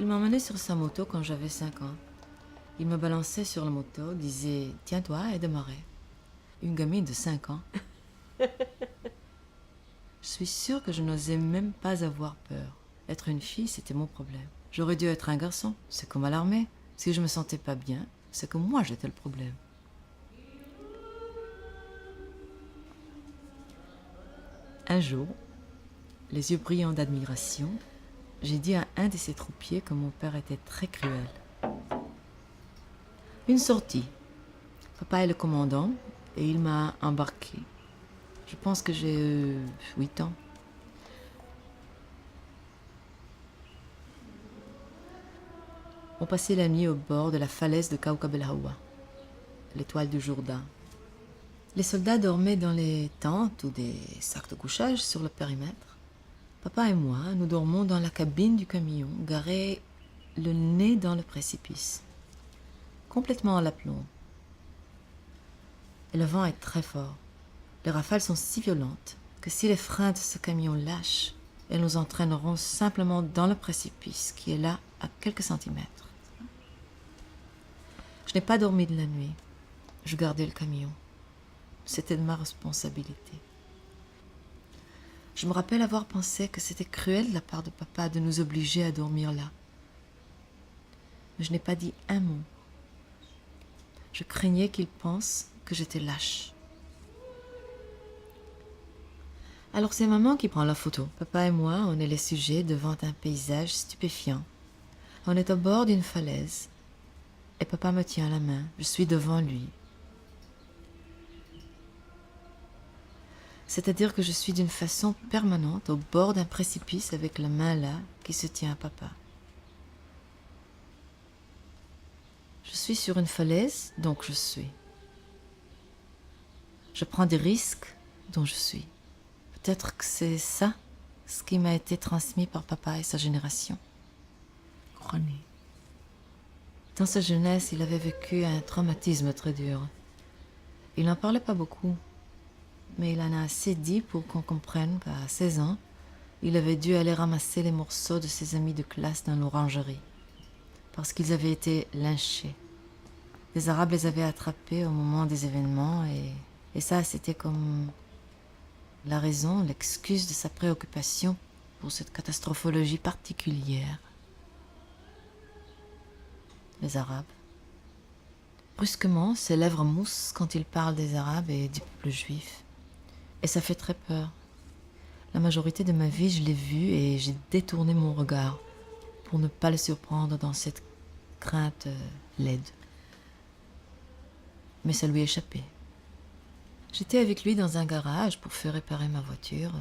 Il m'emmenait sur sa moto quand j'avais 5 ans. Il me balançait sur la moto, disait « Tiens-toi » et démarrait. Une gamine de 5 ans. Je suis sûre que je n'osais même pas avoir peur. Être une fille, c'était mon problème. J'aurais dû être un garçon. C'est comme à l'armée. Si je me sentais pas bien, c'est que moi j'étais le problème. Un jour, les yeux brillants d'admiration, j'ai dit à un de ses troupiers que mon père était très cruel. Une sortie. Papa est le commandant et il m'a embarqué. Je pense que j'ai 8 ans. On passait la nuit au bord de la falaise de Kawkab el-Hawa, l'étoile du Jourdain. Les soldats dormaient dans les tentes ou des sacs de couchage sur le périmètre. Papa et moi, nous dormons dans la cabine du camion, garé le nez dans le précipice, complètement à l'aplomb. Et le vent est très fort. Les rafales sont si violentes que si les freins de ce camion lâchent, elles nous entraîneront simplement dans le précipice qui est là à quelques centimètres. Je n'ai pas dormi de la nuit. Je gardais le camion. C'était de ma responsabilité. Je me rappelle avoir pensé que c'était cruel de la part de papa de nous obliger à dormir là. Mais je n'ai pas dit un mot. Je craignais qu'il pense que j'étais lâche. Alors c'est maman qui prend la photo. Papa et moi, on est les sujets devant un paysage stupéfiant. On est au bord d'une falaise et papa me tient la main. Je suis devant lui. C'est-à-dire que je suis d'une façon permanente au bord d'un précipice avec la main là qui se tient à papa. Je suis sur une falaise, donc je suis. Je prends des risques, dont je suis. Peut-être que c'est ça, ce qui m'a été transmis par papa et sa génération. René. Dans sa jeunesse, il avait vécu un traumatisme très dur. Il n'en parlait pas beaucoup, mais il en a assez dit pour qu'on comprenne qu'à 16 ans, il avait dû aller ramasser les morceaux de ses amis de classe dans l'orangerie, parce qu'ils avaient été lynchés. Les Arabes les avaient attrapés au moment des événements et ça, c'était comme la raison, l'excuse de sa préoccupation pour cette catastrophologie particulière. Les Arabes. Brusquement, ses lèvres moussent quand il parle des Arabes et du peuple juif. Et ça fait très peur. La majorité de ma vie, je l'ai vu et j'ai détourné mon regard pour ne pas le surprendre dans cette crainte laide. Mais ça lui échappait. J'étais avec lui dans un garage pour faire réparer ma voiture.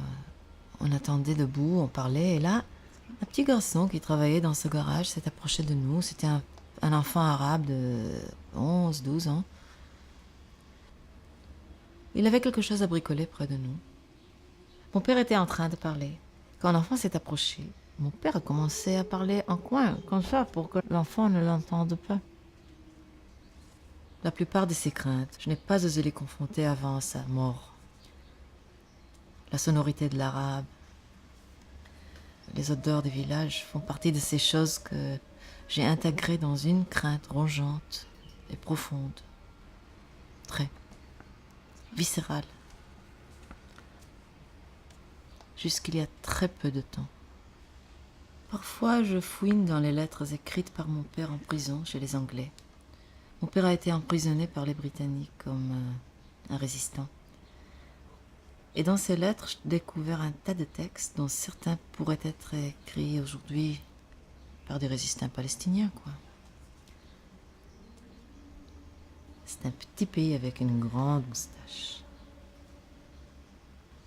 On attendait debout, on parlait, et là, un petit garçon qui travaillait dans ce garage s'est approché de nous. C'était un enfant arabe de 11, 12 ans. Il avait quelque chose à bricoler près de nous. Mon père était en train de parler. Quand l'enfant s'est approché, mon père a commencé à parler en coin, comme ça, pour que l'enfant ne l'entende pas. La plupart de ses craintes, je n'ai pas osé les confronter avant sa mort. La sonorité de l'arabe, les odeurs des villages font partie de ces choses que j'ai intégrées dans une crainte rongeante et profonde, très viscérale, jusqu'il y a très peu de temps. Parfois, je fouine dans les lettres écrites par mon père en prison chez les Anglais. Mon père a été emprisonné par les Britanniques comme un résistant. Et dans ces lettres, j'ai découvert un tas de textes dont certains pourraient être écrits aujourd'hui par des résistants palestiniens, quoi. C'est un petit pays avec une grande moustache.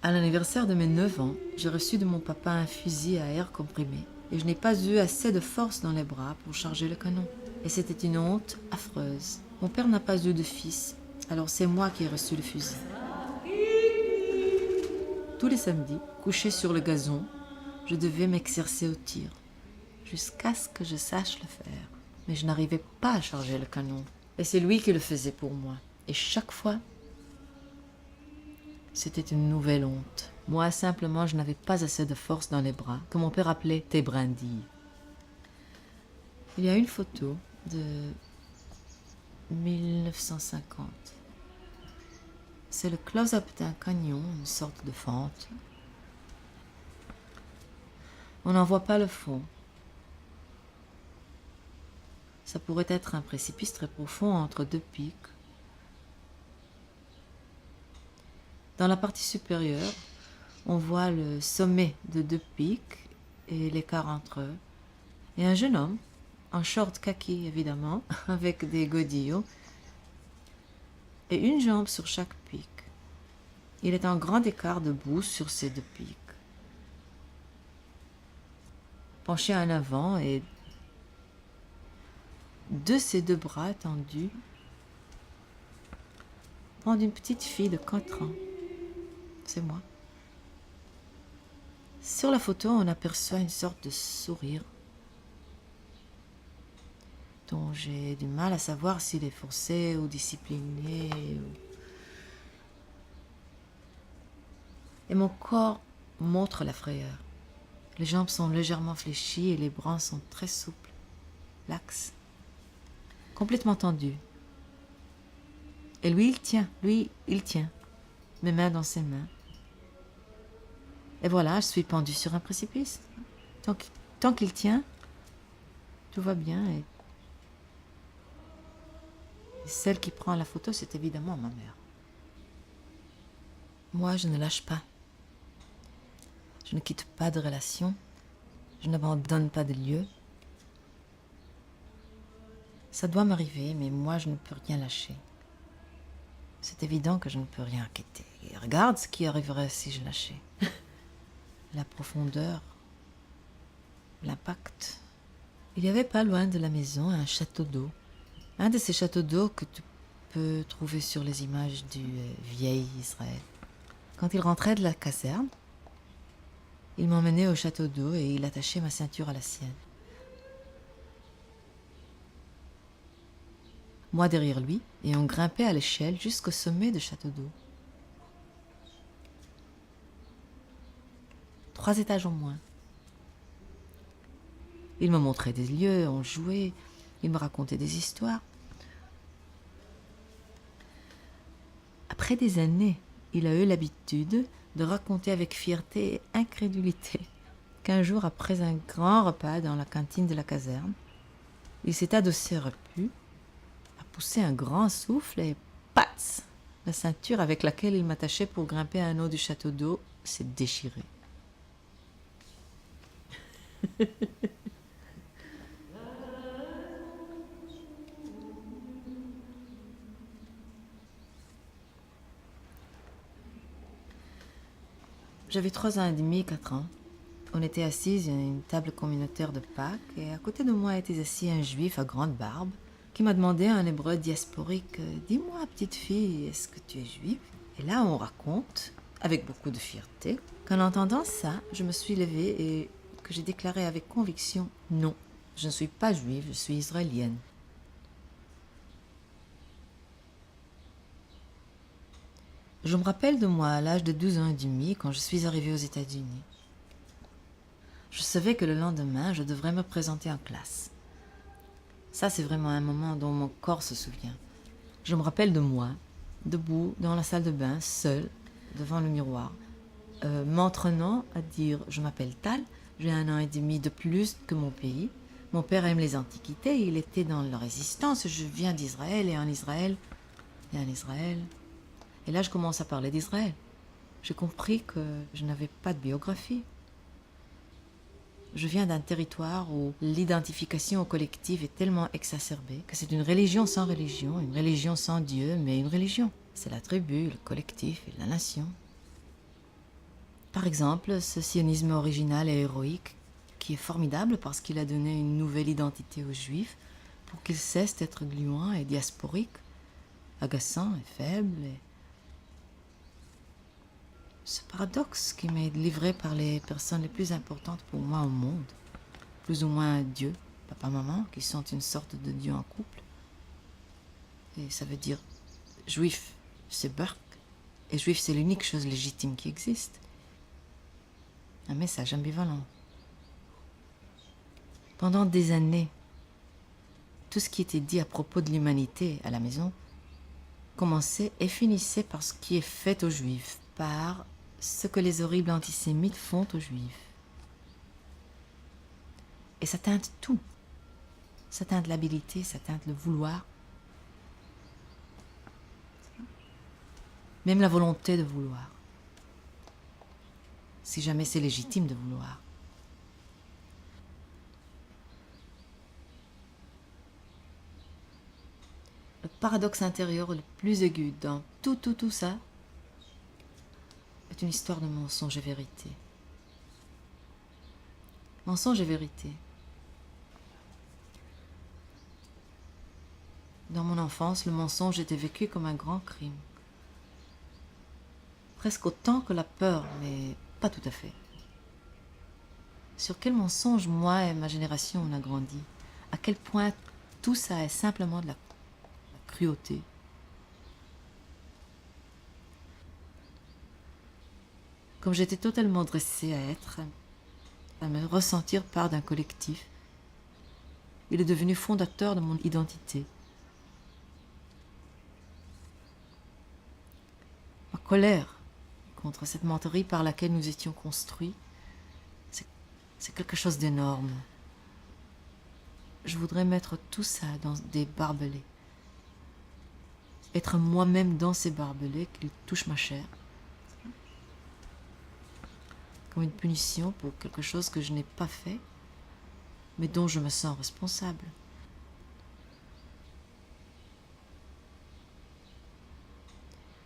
À l'anniversaire de mes 9 ans, j'ai reçu de mon papa un fusil à air comprimé et je n'ai pas eu assez de force dans les bras pour charger le canon. Et c'était une honte affreuse. Mon père n'a pas eu de fils, alors c'est moi qui ai reçu le fusil. Tous les samedis, couché sur le gazon, je devais m'exercer au tir, jusqu'à ce que je sache le faire. Mais je n'arrivais pas à charger le canon. Et c'est lui qui le faisait pour moi. Et chaque fois, c'était une nouvelle honte. Moi, simplement, je n'avais pas assez de force dans les bras, que mon père appelait tes brindilles. Il y a une photo de 1950. C'est le close-up d'un canyon, une sorte de fente. On n'en voit pas le fond. Ça pourrait être un précipice très profond entre deux pics. Dans la partie supérieure, on voit le sommet de deux pics et l'écart entre eux. Et un jeune homme, en short kaki évidemment, avec des godillots, et une jambe sur chaque pic. Il est en grand écart debout sur ces deux pics, penché en avant et de ses deux bras tendus, prend une petite fille de 4 ans. C'est moi. Sur la photo, on aperçoit une sorte de sourire dont j'ai du mal à savoir s'il est forcé ou discipliné. Et mon corps montre la frayeur. Les jambes sont légèrement fléchies et les bras sont très souples, laxes, complètement tendus. Et lui, il tient, mes mains dans ses mains. Et voilà, je suis pendue sur un précipice. Tant qu'il tient, tout va bien. Et celle qui prend la photo, c'est évidemment ma mère. Moi, je ne lâche pas. Je ne quitte pas de relation. Je n'abandonne pas de lieu. Ça doit m'arriver, mais moi, je ne peux rien lâcher. C'est évident que je ne peux rien quitter. Et regarde ce qui arriverait si je lâchais. La profondeur, l'impact. Il y avait pas loin de la maison un château d'eau. Un de ces châteaux d'eau que tu peux trouver sur les images du vieil Israël. Quand il rentrait de la caserne, il m'emmenait au château d'eau et il attachait ma ceinture à la sienne. Moi derrière lui, et on grimpait à l'échelle jusqu'au sommet du château d'eau. 3 étages en moins. Il me montrait des lieux, on jouait, il me racontait des histoires. Après des années, il a eu l'habitude de raconter avec fierté et incrédulité qu'un jour, après un grand repas dans la cantine de la caserne, il s'est adossé repu, a poussé un grand souffle et patz! La ceinture avec laquelle il m'attachait pour grimper à un haut du château d'eau s'est déchirée. J'avais 3 ans et demi, 4 ans. On était assises à une table communautaire de Pâques et à côté de moi était assis un juif à grande barbe qui m'a demandé en hébreu diasporique « Dis-moi, petite fille, est-ce que tu es juive ?» Et là, on raconte, avec beaucoup de fierté, qu'en entendant ça, je me suis levée et que j'ai déclaré avec conviction « Non, je ne suis pas juive, je suis israélienne. » Je me rappelle de moi à l'âge de 12 ans et demi quand je suis arrivée aux États-Unis. Je savais que le lendemain, je devrais me présenter en classe. Ça, c'est vraiment un moment dont mon corps se souvient. Je me rappelle de moi, debout dans la salle de bain, seule, devant le miroir, m'entraînant à dire « Je m'appelle Tal, j'ai 1 an et demi de plus que mon pays. Mon père aime les antiquités, il était dans la résistance, je viens d'Israël, et en Israël, et en Israël... » Et là, je commence à parler d'Israël. J'ai compris que je n'avais pas de biographie. Je viens d'un territoire où l'identification au collectif est tellement exacerbée que c'est une religion sans Dieu, mais une religion. C'est la tribu, le collectif et la nation. Par exemple, ce sionisme original et héroïque, qui est formidable parce qu'il a donné une nouvelle identité aux Juifs pour qu'ils cessent d'être gluants et diasporiques, agaçants et faibles. Ce paradoxe qui m'est livré par les personnes les plus importantes pour moi au monde, plus ou moins Dieu, papa, maman, qui sont une sorte de Dieu en couple. Et ça veut dire juif, c'est Burke, et juif, c'est l'unique chose légitime qui existe. Un message ambivalent. Pendant des années, tout ce qui était dit à propos de l'humanité à la maison commençait et finissait par ce qui est fait aux Juifs, par ce que les horribles antisémites font aux Juifs. Et ça teinte tout. Ça teinte l'habilité, ça teinte le vouloir. Même la volonté de vouloir. Si jamais c'est légitime de vouloir. Le paradoxe intérieur le plus aigu dans tout ça est une histoire de mensonge et vérité. Mensonge et vérité. Dans mon enfance, le mensonge était vécu comme un grand crime. Presque autant que la peur, mais pas tout à fait. Sur quel mensonge, moi et ma génération, on a grandi? À quel point tout ça est simplement de la cruauté? Comme j'étais totalement dressée à être, à me ressentir part d'un collectif, il est devenu fondateur de mon identité. Ma colère contre cette menterie par laquelle nous étions construits, c'est quelque chose d'énorme. Je voudrais mettre tout ça dans des barbelés. Être moi-même dans ces barbelés qui touchent ma chair. Comme une punition pour quelque chose que je n'ai pas fait, mais dont je me sens responsable.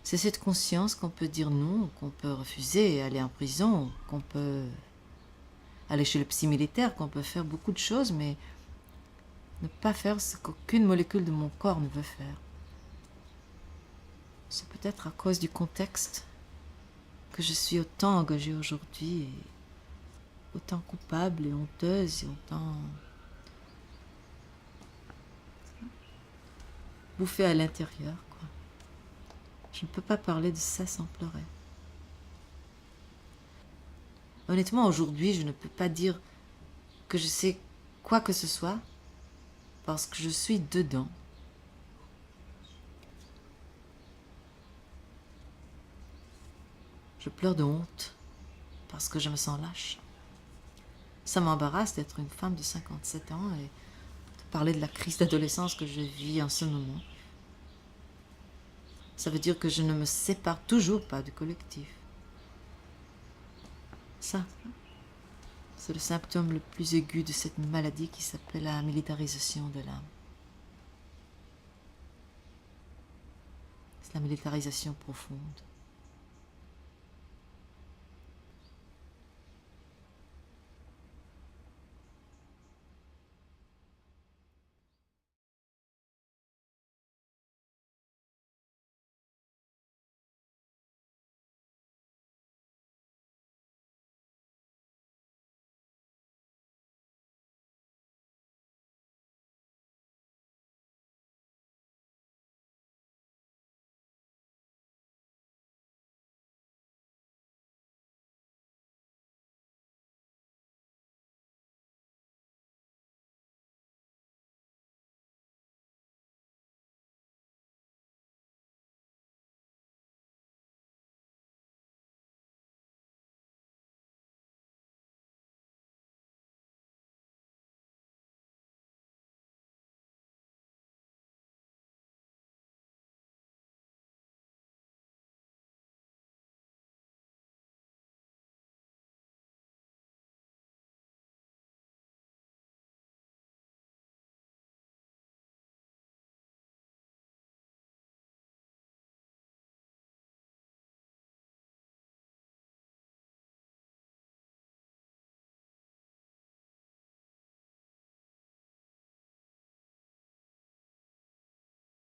C'est cette conscience qu'on peut dire non, qu'on peut refuser, aller en prison, qu'on peut aller chez le psy militaire, qu'on peut faire beaucoup de choses, mais ne pas faire ce qu'aucune molécule de mon corps ne veut faire. C'est peut-être à cause du contexte que je suis autant engagée aujourd'hui, et autant coupable et honteuse, et autant bouffée à l'intérieur, quoi. Je ne peux pas parler de ça sans pleurer. Honnêtement, aujourd'hui, je ne peux pas dire que je sais quoi que ce soit parce que je suis dedans. Je pleure de honte parce que je me sens lâche. Ça m'embarrasse d'être une femme de 57 ans et de parler de la crise d'adolescence que je vis en ce moment. Ça veut dire que je ne me sépare toujours pas du collectif. Ça, c'est le symptôme le plus aigu de cette maladie qui s'appelle la militarisation de l'âme. C'est la militarisation profonde.